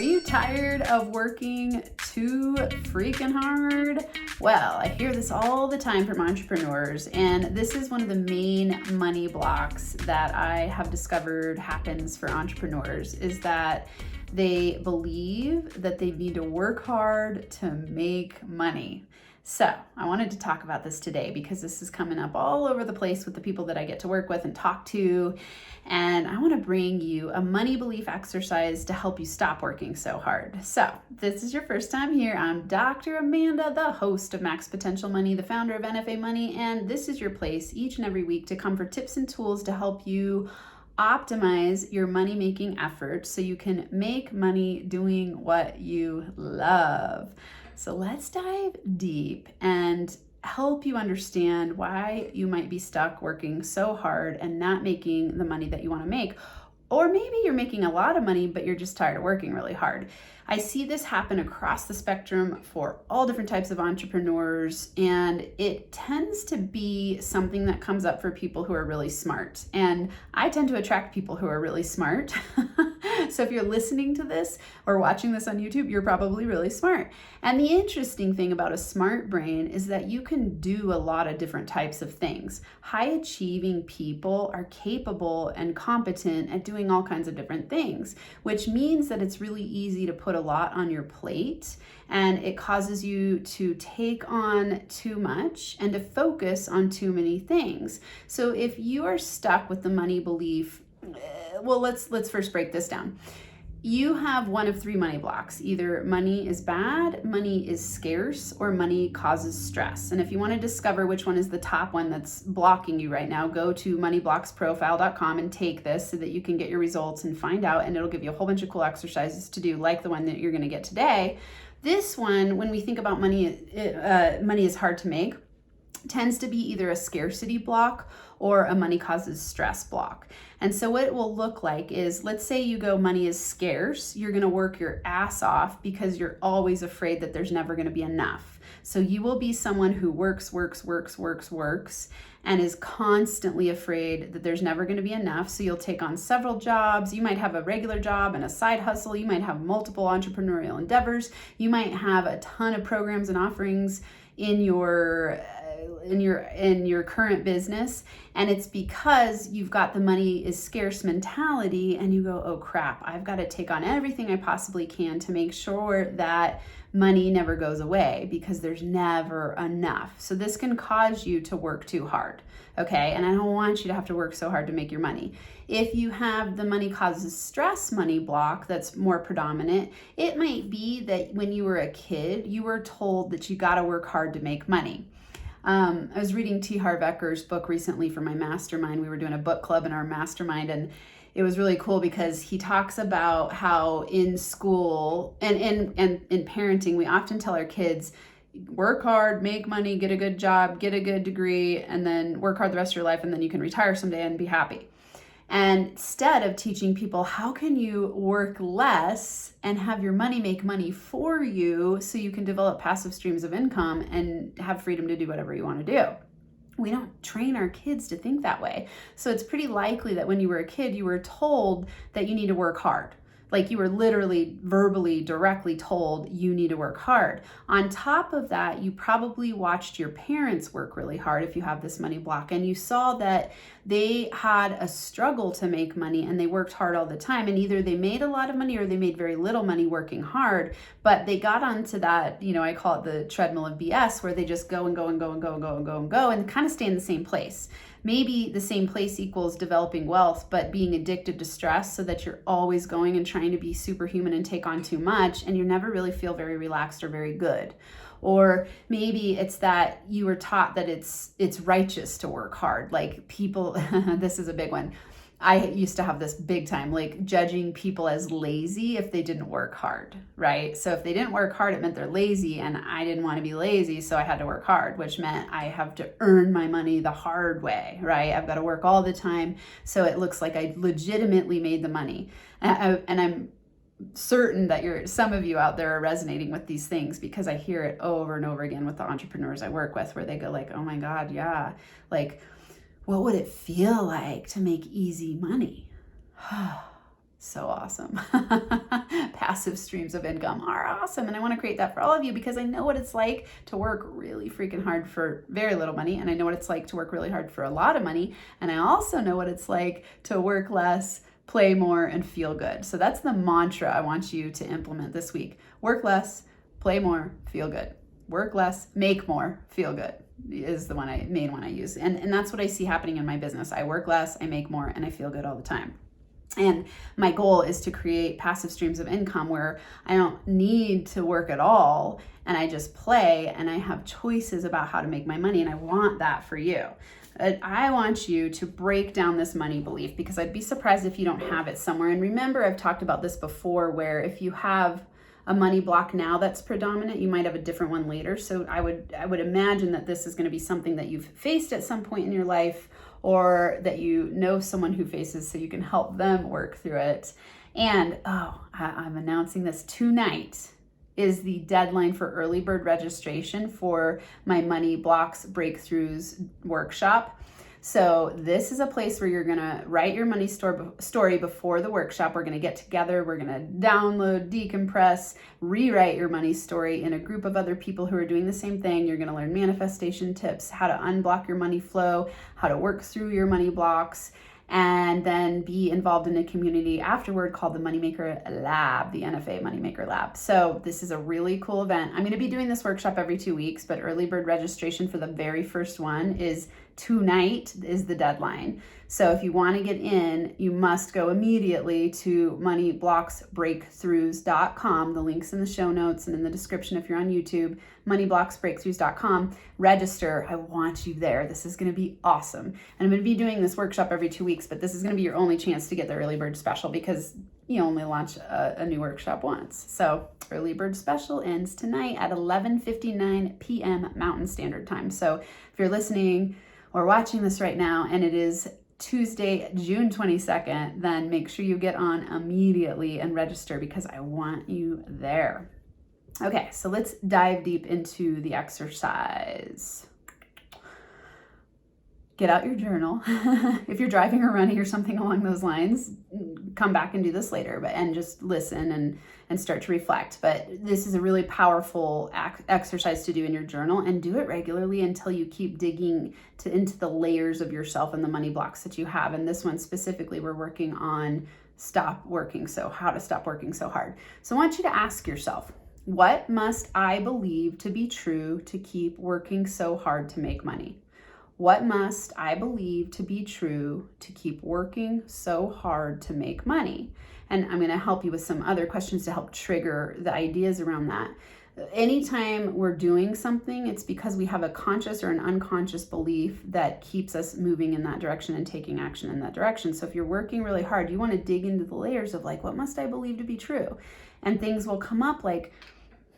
Are you tired of working too freaking hard? Well, I hear this all the time from entrepreneurs, and this is one of the main money blocks that I have discovered happens for entrepreneurs, is that they believe that they need to work hard to make money. So I wanted to talk about this today because this is coming up all over the place with the people that I get to work with and talk to. And I want to bring you a money belief exercise to help you stop working so hard. So if this is your first time here, I'm Dr. Amanda, the host of Max Potential Money, the founder of NFA Money. And this is your place each and every week to come for tips and tools to help you optimize your money-making efforts so you can make money doing what you love. So let's dive deep and help you understand why you might be stuck working so hard and not making the money that you want to make. Or maybe you're making a lot of money, but you're just tired of working really hard. I see this happen across the spectrum for all different types of entrepreneurs, and it tends to be something that comes up for people who are really smart. And I tend to attract people who are really smart. So if you're listening to this or watching this on YouTube, you're probably really smart. And the interesting thing about a smart brain is that you can do a lot of different types of things. High achieving people are capable and competent at doing all kinds of different things, which means that it's really easy to put a lot on your plate, and it causes you to take on too much and to focus on too many things. So if you are stuck with the money belief, well, let's first break this down. You have one of three money blocks. Either money is bad, money is scarce, or money causes stress. And if you want to discover which one is the top one that's blocking you right now, go to moneyblocksprofile.com and take this so that you can get your results and find out, and it'll give you a whole bunch of cool exercises to do, like the one that you're going to get today. This one, when we think about money, money is hard to make, tends to be either a scarcity block or a money causes stress block. And so what it will look like is, let's say you go money is scarce, you're going to work your ass off because you're always afraid that there's never going to be enough. So you will be someone who works, and is constantly afraid that there's never going to be enough. So you'll take on several jobs. You might have a regular job and a side hustle. You might have multiple entrepreneurial endeavors. You might have a ton of programs and offerings in your current business, and it's because you've got the money is scarce mentality, and you go, oh crap, I've got to take on everything I possibly can to make sure that money never goes away, because there's never enough. So this can cause you to work too hard, okay? And I don't want you to have to work so hard to make your money. If you have the money causes stress money block that's more predominant, it might be that when you were a kid, you were told that you got to work hard to make money. I was reading T. Harv Eker's book recently for my mastermind. We were doing a book club in our mastermind, and it was really cool because he talks about how in school and in parenting, we often tell our kids, work hard, make money, get a good job, get a good degree, and then work hard the rest of your life, and then you can retire someday and be happy. And instead of teaching people, how can you work less and have your money make money for you so you can develop passive streams of income and have freedom to do whatever you want to do? We don't train our kids to think that way. So it's pretty likely that when you were a kid, you were told that you need to work hard. Like you were literally, verbally, directly told you need to work hard. On top of that, you probably watched your parents work really hard if you have this money block, and you saw that they had a struggle to make money and they worked hard all the time, and either they made a lot of money or they made very little money working hard, but they got onto that, I call it the treadmill of BS, where they just go and go and go and go and go and go and go and kind of stay in the same place. Maybe the same place equals developing wealth, but being addicted to stress so that you're always going and trying to be superhuman and take on too much, and you never really feel very relaxed or very good. Or maybe it's that you were taught that it's righteous to work hard. Like people, this is a big one. I used to have this big time, like judging people as lazy if they didn't work hard, right? So if they didn't work hard, it meant they're lazy, and I didn't want to be lazy, so I had to work hard, which meant I have to earn my money the hard way, right? I've got to work all the time, so it looks like I legitimately made the money. And I'm certain that some of you out there are resonating with these things, because I hear it over and over again with the entrepreneurs I work with, where they go like, oh my God, yeah, like, what would it feel like to make easy money? So awesome. Passive streams of income are awesome. And I want to create that for all of you because I know what it's like to work really freaking hard for very little money. And I know what it's like to work really hard for a lot of money. And I also know what it's like to work less, play more, and feel good. So that's the mantra I want you to implement this week. Work less, play more, feel good. Work less, make more, feel good is the main one I use. And that's what I see happening in my business. I work less, I make more, and I feel good all the time. And my goal is to create passive streams of income where I don't need to work at all and I just play and I have choices about how to make my money. And I want that for you. I want you to break down this money belief because I'd be surprised if you don't have it somewhere. And remember, I've talked about this before where if you have a money block now that's predominant, you might have a different one later. So I would imagine that this is going to be something that you've faced at some point in your life or that you know someone who faces so you can help them work through it. And I'm announcing this tonight is the deadline for early bird registration for my Money Blocks Breakthroughs workshop. So this is a place where you're gonna write your money story before the workshop. We're gonna get together, we're gonna download, decompress, rewrite your money story in a group of other people who are doing the same thing. You're gonna learn manifestation tips, how to unblock your money flow, how to work through your money blocks, and then be involved in a community afterward called the Moneymaker Lab, the NFA Moneymaker Lab. So this is a really cool event. I'm going to be doing this workshop every 2 weeks, but early bird registration for the very first one is tonight is the deadline. So if you want to get in, you must go immediately to moneyblocksbreakthroughs.com. The link's in the show notes and in the description if you're on YouTube, moneyblocksbreakthroughs.com. Register. I want you there. This is going to be awesome. And I'm going to be doing this workshop every 2 weeks, but this is going to be your only chance to get the early bird special because you only launch a new workshop once. So early bird special ends tonight at 11:59 p.m. Mountain Standard Time. So if you're listening or watching this right now and it is Tuesday, June 22nd, then make sure you get on immediately and register because I want you there. Okay, so let's dive deep into the exercise. Get out your journal. If you're driving or running or something along those lines, come back and do this later, and just listen and start to reflect. But this is a really powerful exercise to do in your journal, and do it regularly until you keep digging into the layers of yourself and the money blocks that you have. And this one specifically, we're working on how to stop working so hard. So I want you to ask yourself, what must I believe to be true to keep working so hard to make money? What must I believe to be true to keep working so hard to make money? And I'm going to help you with some other questions to help trigger the ideas around that. Anytime we're doing something, it's because we have a conscious or an unconscious belief that keeps us moving in that direction and taking action in that direction. So if you're working really hard, you want to dig into the layers of what must I believe to be true? And things will come up like,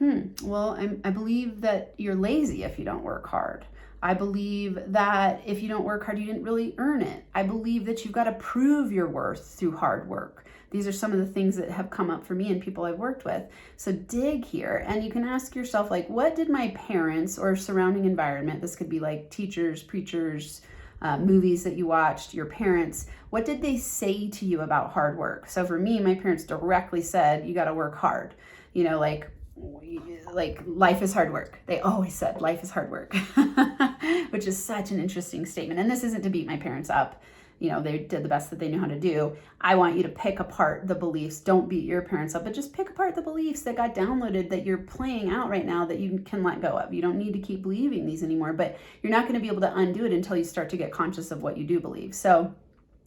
I believe that you're lazy if you don't work hard. I believe that if you don't work hard, you didn't really earn it. I believe that you've got to prove your worth through hard work. These are some of the things that have come up for me and people I've worked with. So dig here, and you can ask yourself, what did my parents or surrounding environment, this could be like teachers, preachers, movies that you watched, your parents, what did they say to you about hard work? So for me, my parents directly said, you got to work hard. Life is hard work. They always said life is hard work, which is such an interesting statement. And this isn't to beat my parents up. They did the best that they knew how to do. I want you to pick apart the beliefs. Don't beat your parents up, but just pick apart the beliefs that got downloaded that you're playing out right now that you can let go of. You don't need to keep believing these anymore, but you're not going to be able to undo it until you start to get conscious of what you do believe. So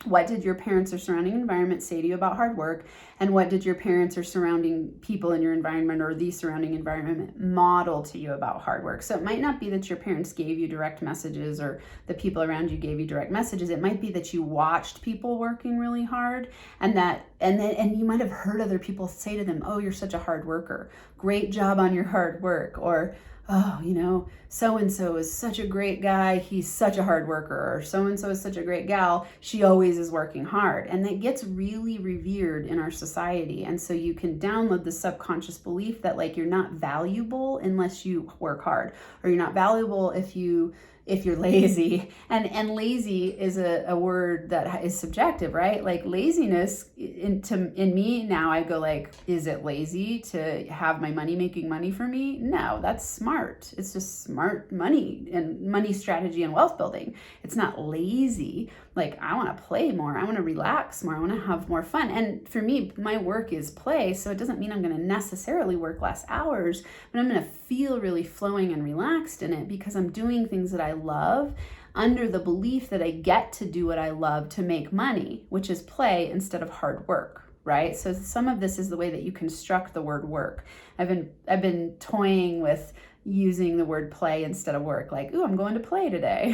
what did your parents or surrounding environment say to you about hard work? And what did your parents or surrounding people in your environment or the surrounding environment model to you about hard work? So it might not be that your parents gave you direct messages or the people around you gave you direct messages. It might be that you watched people working really hard and you might have heard other people say to them, oh, you're such a hard worker. Great job on your hard work. Or, oh, so-and-so is such a great guy. He's such a hard worker. Or so-and-so is such a great gal. She always is working hard. And that gets really revered in our society. And so you can download the subconscious belief that you're not valuable unless you work hard, or you're not valuable if you if you're lazy. And lazy is a word that is subjective, right? Like laziness in me now, I go like, is it lazy to have my money making money for me? No, that's smart. It's just smart money and money strategy and wealth building. It's not lazy. Like I want to play more. I want to relax more. I want to have more fun. And for me, my work is play. So it doesn't mean I'm going to necessarily work less hours, but I'm going to feel really flowing and relaxed in it because I'm doing things that I love under the belief that I get to do what I love to make money, which is play instead of hard work, right? So some of this is the way that you construct the word work. I've been toying with using the word play instead of work, like, ooh, I'm going to play today,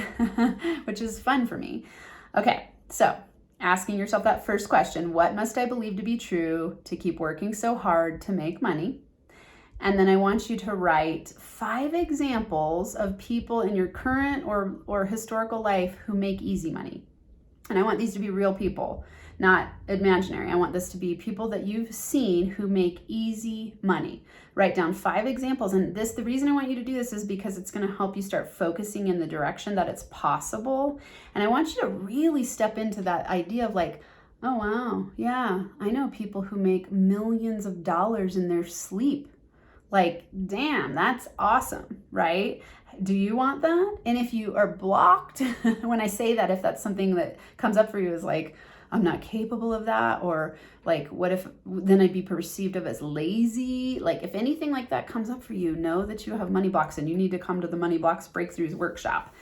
which is fun for me. Okay, so asking yourself that first question, what must I believe to be true to keep working so hard to make money? And then I want you to write 5 examples of people in your current or historical life who make easy money. And I want these to be real people, not imaginary. I want this to be people that you've seen who make easy money. Write down 5 examples. And the reason I want you to do this is because it's going to help you start focusing in the direction that it's possible. And I want you to really step into that idea of like, oh, wow, yeah, I know people who make millions of dollars in their sleep. Like, damn, that's awesome, right? Do you want that? And if you are blocked, when I say that, if that's something that comes up for you is like, I'm not capable of that, or like, what if then I'd be perceived of as lazy? Like, if anything like that comes up for you, know that you have money blocks and you need to come to the Money Blocks Breakthroughs workshop.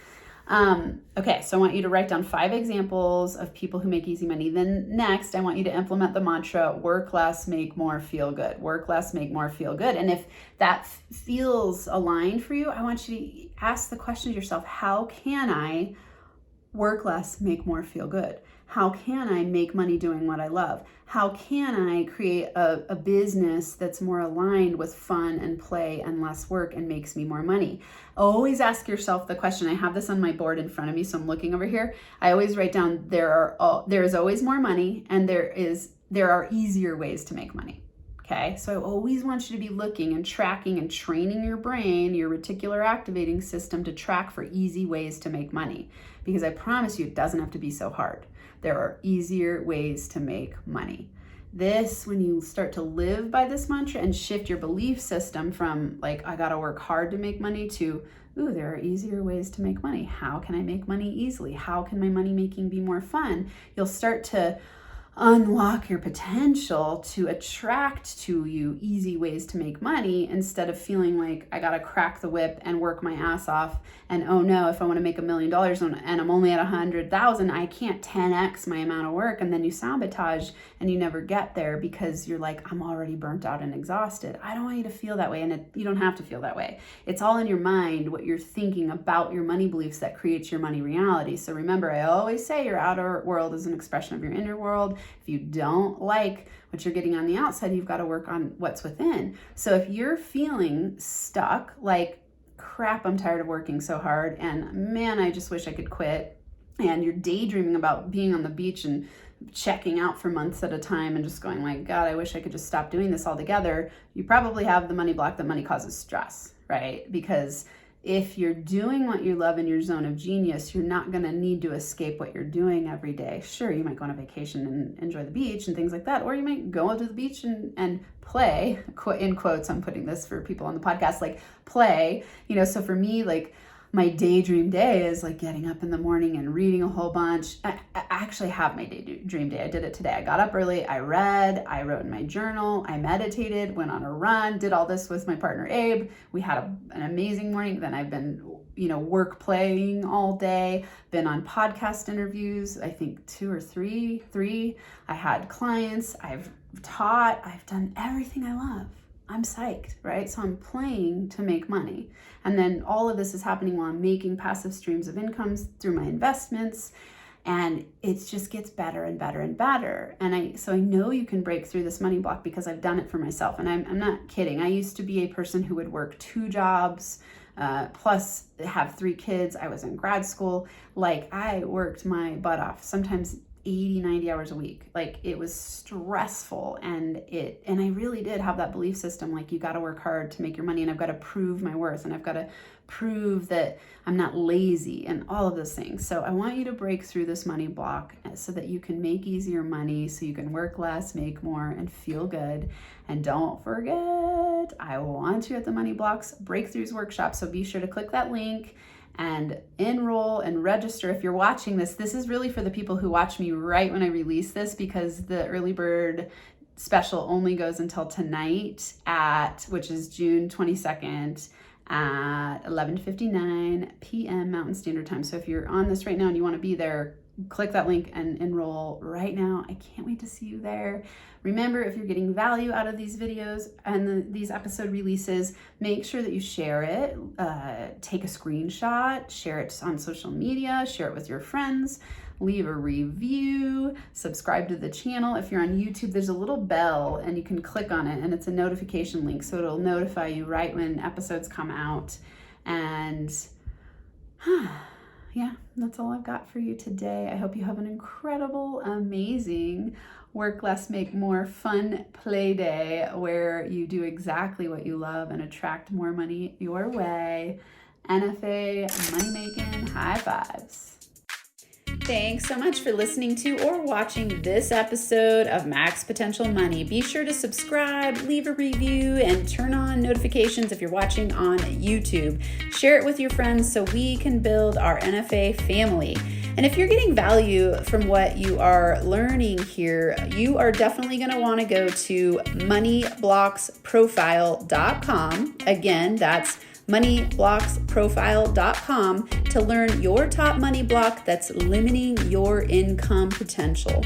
Okay, so I want you to write down 5 examples of people who make easy money. Then next, I want you to implement the mantra, work less, make more, feel good. Work less, make more, feel good. And if that feels aligned for you, I want you to ask the question to yourself, how can I work less, make more, feel good? How can I make money doing what I love? How can I create a business that's more aligned with fun and play and less work and makes me more money? Always ask yourself the question. I have this on my board in front of me, so I'm looking over here. I always write down there is always more money, and there are easier ways to make money. Okay, so I always want you to be looking and tracking and training your brain, your reticular activating system, to track for easy ways to make money, because I promise you it doesn't have to be so hard. There are easier ways to make money. This, when you start to live by this mantra and shift your belief system from like, I gotta work hard to make money, to, ooh, there are easier ways to make money. How can I make money easily? How can my money making be more fun? You'll start to unlock your potential to attract to you easy ways to make money, instead of feeling like I gotta crack the whip and work my ass off, and oh no, if I want to make $1 million and I'm only at 100,000, I can't 10x my amount of work, and then you sabotage and you never get there because you're like, I'm already burnt out and exhausted. I don't want you to feel that way, and you don't have to feel that way. It's all in your mind, what you're thinking about your money beliefs, that creates your money reality. So remember, I always say your outer world is an expression of your inner world. If you don't like what you're getting on the outside, you've got to work on what's within. So if you're feeling stuck, like, crap, I'm tired of working so hard, and man, I just wish I could quit, and you're daydreaming about being on the beach and checking out for months at a time and just going like, God, I wish I could just stop doing this altogether, you probably have the money block that money causes stress, right? Because if you're doing what you love in your zone of genius, you're not going to need to escape what you're doing every day. Sure, you might go on a vacation and enjoy the beach and things like that, or you might go to the beach and play, in quotes, I'm putting this for people on the podcast, like play, so for me, like, my daydream day is like getting up in the morning and reading a whole bunch. I actually have my daydream day. I did it today. I got up early, I read, I wrote in my journal, I meditated, went on a run, did all this with my partner Abe. We had an amazing morning. Then I've been, work playing all day, been on podcast interviews, I think 2 or 3. I had clients, I've taught, I've done everything I love. I'm psyched, right? So I'm playing to make money. And then all of this is happening while I'm making passive streams of incomes through my investments. And it just gets better and better and better. And so I know you can break through this money block because I've done it for myself. And I'm not kidding. I used to be a person who would work 2 jobs, plus have 3 kids. I was in grad school. Like, I worked my butt off, sometimes 80, 90 hours a week. Like, it was stressful, and I really did have that belief system, like, you got to work hard to make your money, and I've got to prove my worth, and I've got to prove that I'm not lazy, and all of those things. So I want you to break through this money block so that you can make easier money, so you can work less, make more, and feel good. And don't forget, I want you at the Money Blocks Breakthroughs Workshop. So be sure to click that link and enroll and register. If you're watching this, this is really for the people who watch me right when I release this, because the early bird special only goes until tonight which is June 22nd at 11:59 p.m. Mountain Standard Time. So if you're on this right now and you want to be there, click that link and enroll right now. I can't wait to see you there. Remember, if you're getting value out of these videos and these episode releases, make sure that you share it, take a screenshot, share it on social media, share it with your friends, leave a review, subscribe to the channel. If you're on YouTube, there's a little bell and you can click on it, and it's a notification link, so it'll notify you right when episodes come out. And yeah, that's all I've got for you today. I hope you have an incredible, amazing work less, make more fun play day where you do exactly what you love and attract more money your way. NFA Money Making high fives. Thanks so much for listening to or watching this episode of Max Potential Money. Be sure to subscribe, leave a review, and turn on notifications if you're watching on YouTube. Share it with your friends so we can build our NFA family. And if you're getting value from what you are learning here, you are definitely going to want to go to moneyblocksprofile.com. Again, that's moneyblocksprofile.com to learn your top money block that's limiting your income potential.